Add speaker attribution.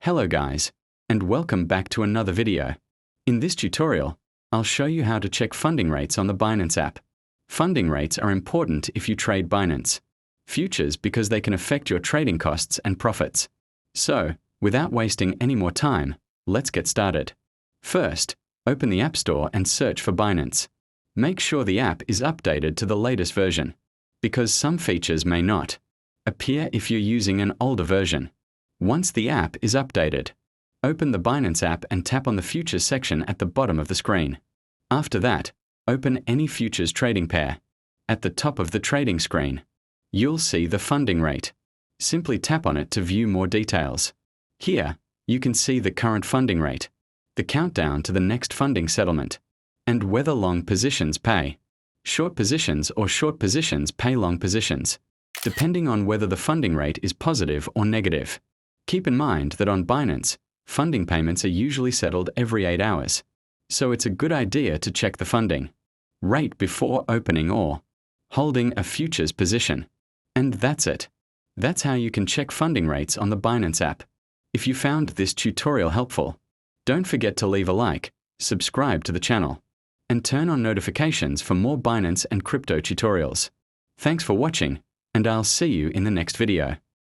Speaker 1: Hello guys, and welcome back to another video. In this tutorial, I'll show you how to check funding rates on the Binance app. Funding rates are important if you trade Binance Futures because they can affect your trading costs and profits. So, without wasting any more time, let's get started. First, open the App Store and search for Binance. Make sure the app is updated to the latest version, because some features may not appear if you're using an older version. Once the app is updated, open the Binance app and tap on the Futures section at the bottom of the screen. After that, open any futures trading pair. At the top of the trading screen, you'll see the funding rate. Simply tap on it to view more details. Here, you can see the current funding rate, the countdown to the next funding settlement, and whether long positions pay short positions or short positions pay long positions, depending on whether the funding rate is positive or negative. Keep in mind that on Binance, funding payments are usually settled every 8 hours, so it's a good idea to check the funding rate before opening or holding a futures position. And that's it. That's how you can check funding rates on the Binance app. If you found this tutorial helpful, don't forget to leave a like, subscribe to the channel, and turn on notifications for more Binance and crypto tutorials. Thanks for watching, and I'll see you in the next video.